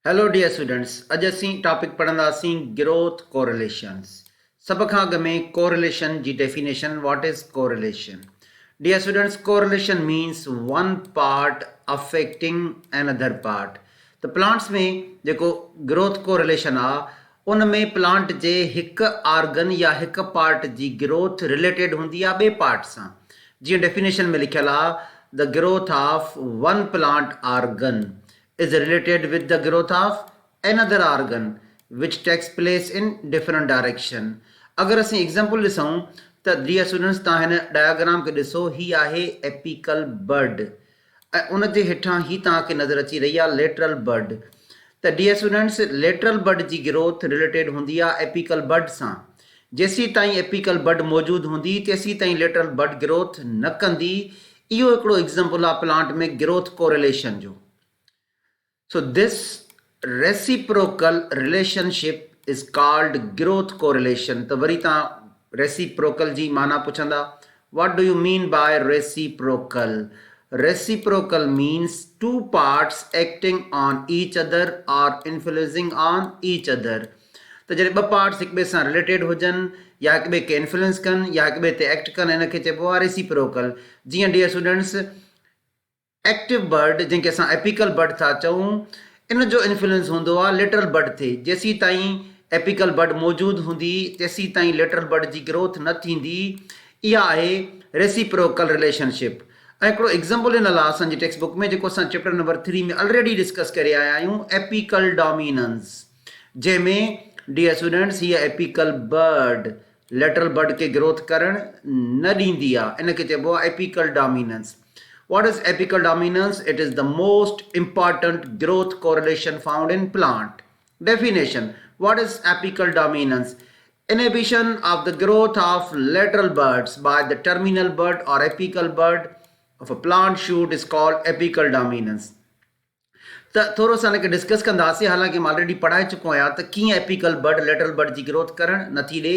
Hello dear students, अज असीं topic पढ़ंदासीं ग्रोथ कोरिलेशंस। सब खां अॻु में कोरिलेशन जी definition. What is correlation? Dear students, correlation means one part affecting another part. त प्लांट्स में जेको ग्रोथ कोरिलेशन आहे उन में प्लांट जे हिकु आर्गन या हिकु पार्ट जी ग्रोथ रिलेटेड हूंदी आहे ॿिए पार्ट सां। जीअं डेफिनेशन में लिखियल आहे, the growth of one plant organ is related with the growth of another organ which takes place in different direction. अगर असीं एग्जाम्पल ॾिसूं त डियर स्टूडेंट्स, तव्हां हिन डायग्राम खे ॾिसो, ही आहे एपिकल बड ऐं उन जे हेठां ही तव्हांखे नज़र अची रही आहे लेटरल बड। त डियर स्टूडेंट्स, लेटरल बड जी ग्रोथ रिलेटेड हूंदी आहे एपिकल बड सां। जेसीं ताईं एपिकल बड मौजूदु हूंदी तेसीं ताईं लेटरल बड ग्रोथ न कंदी। इहो हिकिड़ो एग्जाम्पल आहे प्लांट में ग्रोथ कोरिलेशन जो। So this reciprocal relationship is called growth correlation. तो वरी तव्हां reciprocal जी माना पुछंदा, what do you mean by reciprocal? Reciprocal means two parts acting on each other or influencing on each other. त जॾहिं ॿ पार्ट्स हिक ॿिए सां रिलेटेड हुजनि या हिक ॿिए खे इन्फ्लुएंस कनि या हिक ॿिए ते एक्ट कनि, हिनखे चइबो आहे रेसिप्रोकल। जीअं डियर स्टूडेंट्स, एक्टिव बर्ड जंहिंखे असां एपिकल बर्ड था चऊं, इन जो इन्फ्लुएंस हूंदो आहे लेटरल बर्ड ते। जेसीं ताईं एपिकल बर्ड मौजूदु हूंदी तेसीं ताईं लेटरल बर्ड जी ग्रोथ न थींदी। इहा आहे रेसिप्रोकल रिलेशनशिप। ऐं हिकिड़ो एग्जाम्पल ॾिनल आहे असांजी टेक्स्ट बुक में, जेको असां चैप्टर नंबर 3 में ऑलरेडी डिस्कस करे आया आहियूं, एपिकल डोमिनेंस। जंहिंमें डियर स्टूडेंट्स, हीअ एपिकल बर्ड लेटरल बर्ड खे ग्रोथ करणु न ॾींदी आहे, इनखे चइबो आहे apical dominance. What is apical dominance? It is the most important growth correlation found in plant. Definition: what is apical dominance? Inhibition of the growth of lateral buds by the terminal bud or apical bud of a plant shoot is called apical dominance. त थोरो सा हिनखे discuss कंदासीं। हालांकि मां already पढ़ाए चुको आहियां त कीअं एपिकल बर्ड लेटरल बर्ड जी ग्रोथ करणु नथी ॾे।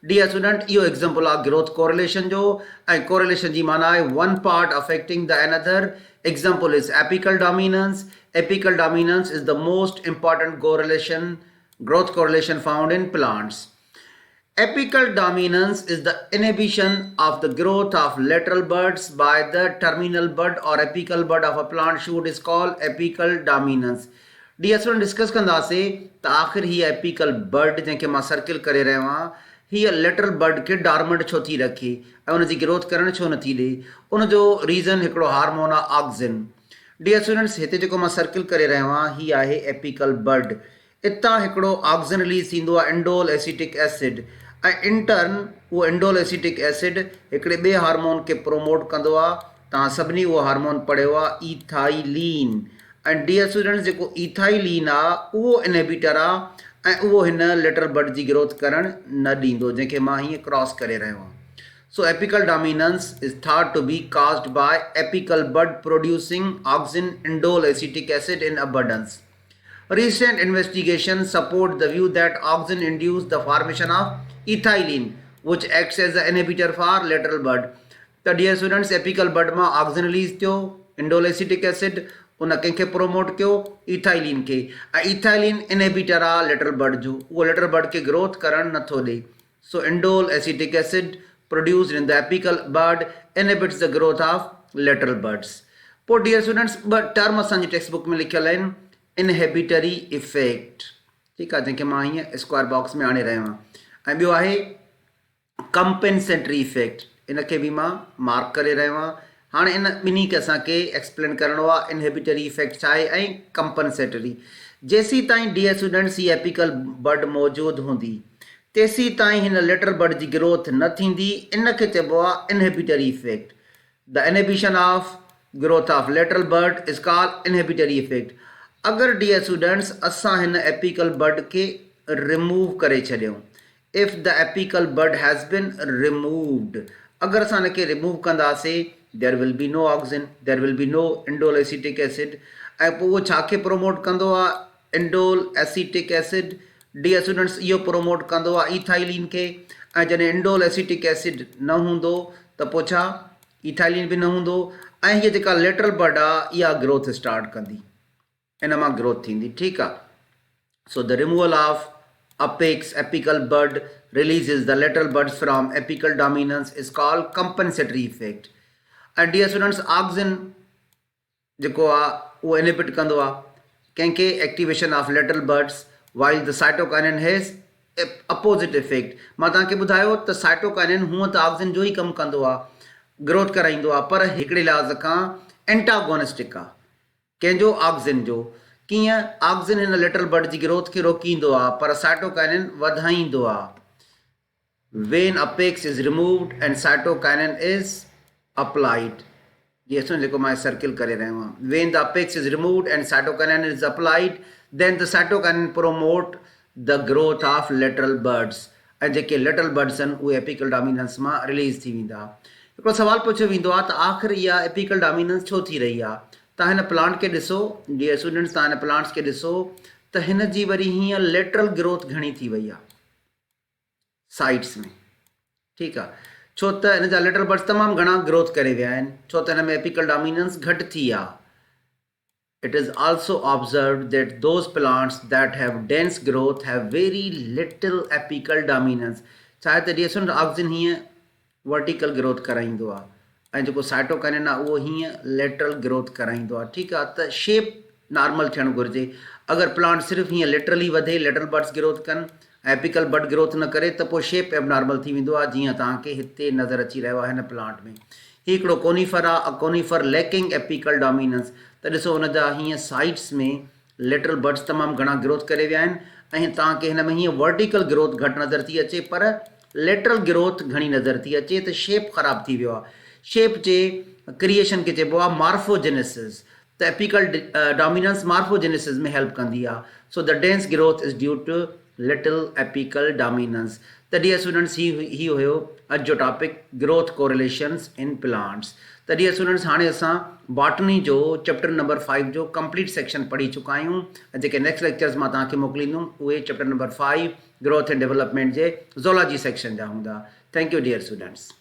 डियर स्टूडेंट, इहो एग्जाम्पल आहे ग्रोथ कोरिलेशन जो, ऐं कोरिलेशन जी माना आहे one part affecting the another. Example is apical dominance. Apical dominance is the most important correlation growth correlation found in plants. Apical dominance is the inhibition of the growth of lateral buds by the terminal bud or apical bud of a plant shoot is called apical dominance. Dear student, discuss कंदासीं त आख़िर हीअ apical bud जंहिंखे मां circle करे रहियो आहियां, हीअ लेटरल बर्ड खे डॉर्मेंट छो थी रखे ऐं उनजी ग्रोथ करणु छो नथी ॾे। उनजो रीज़न हिकिड़ो हार्मोन आहे ऑक्सिन। डियर स्टूडेंट्स, हिते जेको मां सर्किल करे रहियो आहियां, हीअ आहे एपिकल बर्ड। इतां हिकिड़ो ऑक्सिन रिलीज़ थींदो आहे, इंडोल एसिटिक एसिड, ऐं इंटर्न उहो इंडोल एसिटिक एसिड हिकिड़े ॿिए हार्मोन खे प्रोमोट कंदो आहे। तव्हां सभिनी उहो हार्मोन पढ़ियो आहे, ईथाइलीन। ऐं डियर स्टूडेंट्स, जेको ईथाइलीन आहे उहो इनहिबिटर आहे ऐं उहो हिन लेटरल बर्ड जी ग्रोथ करणु न ॾींदो, जंहिंखे मां हीअं क्रॉस करे रहियो आहियां। So apical dominance is thought to be caused by apical bud producing auxin indole acetic acid in abundance. Recent investigations support the view that auxin induce the formation of ethylene, which acts as an inhibitor for lateral bud. The dear students, apical bud में auxin release थियो, indole acetic acid उन कंहिंखे promote कयो, ethylene खे, ऐं ethylene inhibitor आहे lateral bud जो, उहो lateral bud खे growth करणु नथो ॾे। So indole acetic acid produced in the apical bud inhibits the growth of lateral buds. पोइ dear students, ॿ टर्म असांजी टेक्स्ट बुक में लिखियल आहिनि। इनहिबिटरी इफेक्ट, ठीकु आहे, जंहिंखे मां हीअं स्क्वायर बॉक्स में आणे रहियो आहियां, ऐं ॿियो आहे कंपेंसेटरी इफेक्ट, इनखे बि मां मार्क करे रहियो आहियां। हाणे इन ॿिन्ही खे असांखे एक्सप्लेन करिणो आहे, इनहिबिटरी इफेक्ट छा आहे ऐं कंपेंसेटरी। जेसीं ताईं डियर स्टूडेंट्स हीअ एपिकल बर्ड मौजूदु हूंदी तेसीं ताईं हिन लेटरल बर्ड जी ग्रोथ न थींदी, इनखे चइबो आहे inhibitory effect. The inhibition of growth of lateral bud is called inhibitory effect. अगर डियर स्टूडेंट्स असां हिन एपिकल बर्ड खे रिमूव करे छॾियूं, if the apical bud has been removed, अगर असां हिनखे रिमूव कंदासीं, there will be no auxin, there will be no indole acetic acid, ऐं पोइ उहो छा खे प्रोमोट कंदो आहे, indole acetic acid. Dear students, इहो प्रोमोट कंदो आहे ईथाइलीन खे, ऐं जॾहिं इंडोल एसिटिक एसिड न हूंदो त पोइ छा, ईथाइलीन बि न हूंदो, ऐं हीअ जेका लेटरल बर्ड आहे इहा ग्रोथ स्टार्ट कंदी, इन मां ग्रोथ थींदी, ठीकु आहे। So the removal of apex apical bud releases the lateral buds from apical dominance is called compensatory effect. And dear students, auxin जेको आहे उहो इनहिबिट कंदो आहे कंहिंखे activation of lateral buds while the cytokinin has opposite effect. मां तव्हांखे ॿुधायो त साइटोकाइनिन हूअं त ऑक्सिन जो ई कमु कंदो आहे, ग्रोथ कराईंदो आहे, पर हिकिड़े लिहाज़ खां एंटागोनिस्टिक आहे कंहिंजो ऑक्सिन जो. कीअं? ऑक्सिन हिन लेटरल बड जी ग्रोथ खे रोकींदो आहे पर साइटोकाइनिन वधाईंदो आहे. When apex is removed and cytokinin is applied. जेको जेको मां सर्किल करे रहियो आहियां. When the apex is removed and cytokinin is applied then the cytokinin promote the growth of lateral buds. ऐं जेके लेटरल बड्स आहिनि उहे एपिकल डोमिनेंस मां रिलीज़ थी वेंदा. हिकिड़ो सवाल पुछियो वेंदो आहे त आख़िर इहा एपिकल डोमिनेंस छो थी रही आहे. तव्हां हिन प्लांट खे ॾिसो, जीअं स्टूडेंट्स तव्हां हिन प्लांट्स खे ॾिसो त हिन जी वरी हीअं लेटरल ग्रोथ घणी थी वई आहे साइड्स में. ठीकु आहे, छो त हिन जा लेटरल बड्स तमामु घणा ग्रोथ करे विया आहिनि, छो त हिन में एपिकल डोमिनेंस घटि थी आहे. It is also observed that those plants that have dense growth have very little apical dominance. छा त ॾिसो ऑक्सिन हीअं वर्टिकल ग्रोथ कराईंदो आहे ऐं जेको साइटोकाइनिन आहे उहो हीअं लेटरल ग्रोथ कराईंदो आहे. ठीकु आहे, त शेप नॉर्मल थियणु घुरिजे. अगरि प्लांट सिर्फ़ु हीअं लेटरली वधे, लेटरल बड्स ग्रोथ कनि, एपिकल बड ग्रोथ न करे त पोइ शेप एबनॉर्मल थी वेंदो आहे, जीअं तव्हांखे हिते नज़र अची रहियो आहे हिन प्लांट में. हीउ हिकिड़ो कोनीफर आहे, अ कोनीफर लैकिंग एपिकल डोमिनेंस. त ॾिसो हुन जा हीअं साइड्स में लेटरल बड्स तमामु घणा ग्रोथ करे विया आहिनि ऐं तव्हांखे हिन में हीअं वर्टिकल ग्रोथ घटि नज़र थी अचे पर लेटरल ग्रोथ घणी नज़र थी अचे. त शेप ख़राबु थी वियो आहे. शेप जे क्रिएशन खे चइबो आहे मार्फोजेनेसिस. त एपिकल डोमिनेंस मार्फोजेनेसिस में हेल्प कंदी आहे. So the dense growth is due to little apical dominance. त डियर स्टूडेंट्स, ही हुयो अॼु जो topic, growth correlations in plants. त डियर स्टूडेंट्स, हाणे असां बॉटनी जो चैप्टर नंबर 5 जो कंप्लीट सेक्शन पढ़ी चुका आहियूं. जेके नेक्स्ट लेक्चर्स मां तव्हांखे मोकिलींदुमि उहे chapter number 5 growth and development जे ज़ोलॉजी सेक्शन जा हूंदा. Thank you dear students.